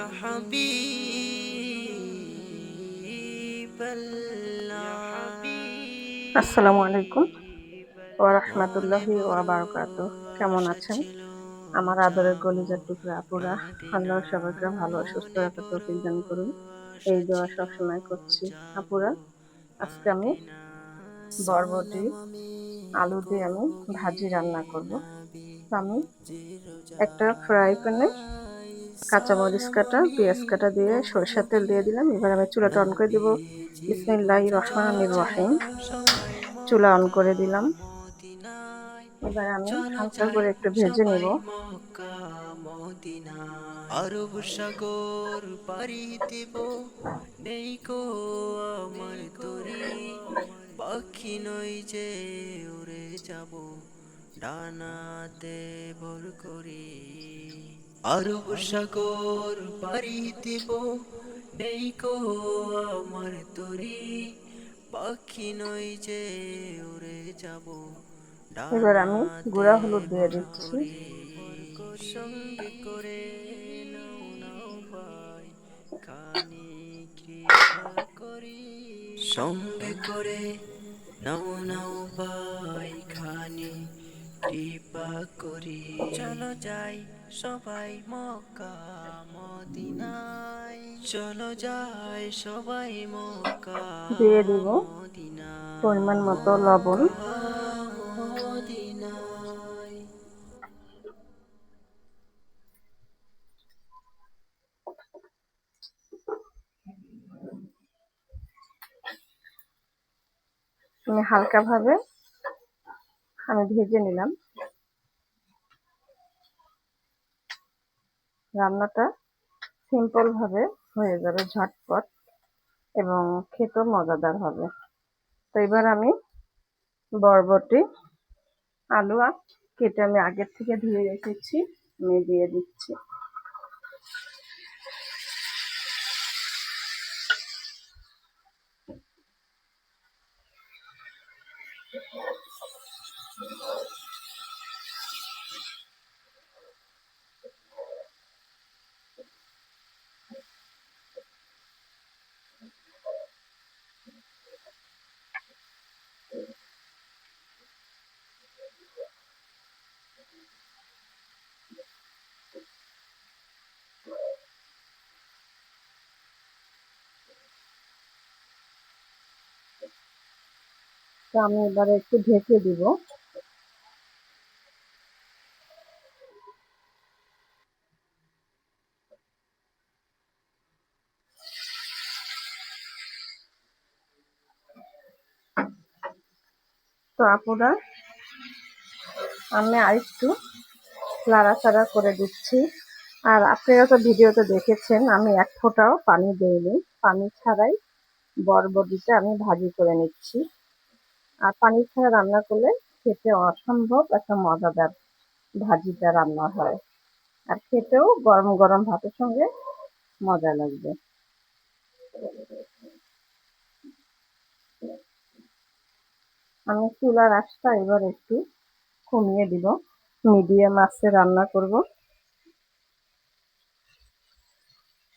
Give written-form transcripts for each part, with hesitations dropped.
يا حبيب الله আসসালামু আলাইকুম ওয়া রাহমাতুল্লাহি ওয়া বারাকাতুহু। কেমন আছেন আমার আদরের কলিজার টুকরা আপুরা? আল্লাহ সবাইকে ভালো ও সুস্থ রাখার তৌফিক দান করুন, এই দোয়া সবসময় করছি। আপুরা, আজকে আমি বরবটি আলু দিয়ে আমি ভাজি রান্না করব। তো আমি একটা ফ্রাই প্যানে কাঁচামরিচ কাটা, পেঁয়াজ কাটা দিয়ে সরিষার তেল দিয়ে দিলাম। এবার আমি চুলাটা অন করে দিব। বিসমিল্লাহির রহমানির রহিম। চুলা অন করে দিলাম। এবার আমি চলো হালকা যাই করে একটু ভেজে নিব। সবাই মক্কা মদিনা আরব সাগর পাড়ি দিব নেই কো আমার তরি পাখি নই যে উড়ে যাব ডানাতে ভর করি আরব সাগর পাড়ি দিব নেই কো আমার তরি পাখি নই যে উড়ে যাব এবার আমি ডানাতে গুঁড়া হলুদ দিয়ে ভর দিচ্ছি। করি সঙ্গে করে নাও নাও ভাই খানি কৃপা করি সঙ্গে করে নাও নাও ভাই খানি কৃপা করি চলো যাই সবাই মক্কা মদিনায় চলো যাই সবাই মক্কা দিয়ে দিব পরিমাণ মদিনায় মতো লবণ। মক্কা মদিনায় আমি হালকাভাবে ভেজে নিলাম। রান্নাটা সিম্পল ভাবে হয়ে যাবে, ঝটপট, এবং খেতেও মজাদার হবে। তো এবার আমি বরবটি আলু কেটে আমি আগের থেকে ধুয়ে রেখেছি, আমি দিয়ে দিচ্ছি। তো আমি এবারে একটু ঢেকে দিব। তো আপুরা, আমি আরেকটু নাড়াচাড়া করে দিচ্ছি। আর আপনারা তো ভিডিওতে দেখেছেন আমি এক ফোঁটাও পানি দেইনি, পানি ছাড়াই বরবটিটা আমি ভাজি করে নিচ্ছি। আর পানি ছাড়া রান্না করলে খেতে অসম্ভব একটা মজাদার ভাজিটা রান্না হয়, আর খেতেও গরম গরম ভাতের সঙ্গে মজা লাগবে। আমি চুলার আঁচটা এবার একটু কমিয়ে দিব, মিডিয়াম আঁচে রান্না করব।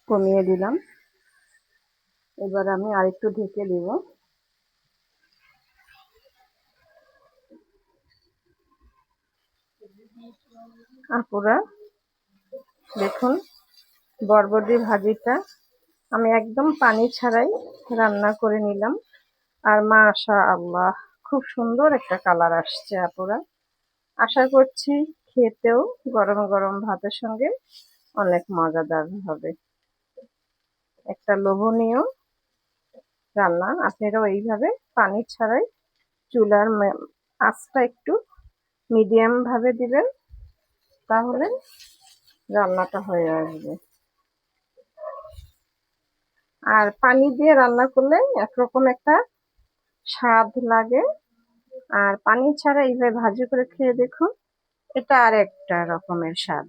কমিয়ে দিলাম। এবার আমি আরেকটু ঢেকে দিব। আপুরা দেখুন, বরবটি ভাজিটা আমি একদম পানি ছাড়াই রান্না করে নিলাম। আর মাশাআল্লাহ, খুব সুন্দর একটা কালার আসছে আপুরা। আশা করছি খেতেও গরম গরম ভাতের সঙ্গে অনেক মজাদার হবে। একটা লোভনীয় রান্না। আপনারাও এইভাবে পানি ছাড়াই চুলার আঁচটা একটু মিডিয়াম ভাবে দিবেন, তাহলে রান্নাটা হয়ে আসবে। আর পানি দিয়ে রান্না করলে একরকম একটা স্বাদ লাগে, আর পানি ছাড়া এইভাবে ভাজি করে খেয়ে দেখুন, এটা আর একটা রকমের স্বাদ।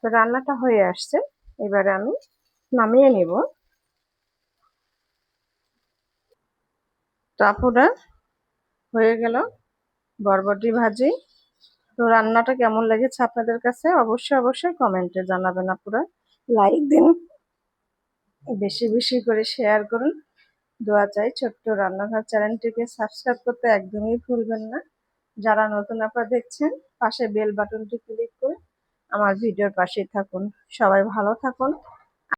তো রান্নাটা হয়ে আসছে, এবারে আমি নামিয়ে নিব। তো আপুরা, হয়ে গেল বরবটি ভাজি। তো রান্নাটা কেমন লেগেছে আপনাদের কাছে অবশ্যই অবশ্যই কমেন্টে জানাবেন আপুরা। লাইক দিন, বেশি বেশি করে শেয়ার করুন। দোয়া চাই। ছোট্ট রান্নাঘর চ্যানেলটিকে সাবস্ক্রাইব করতে একদমই ভুলবেন না। যারা নতুন আপা দেখছেন, পাশে বেল বাটনটি ক্লিক করে আমার ভিডিওর পাশেই থাকুন। সবাই ভালো থাকুন,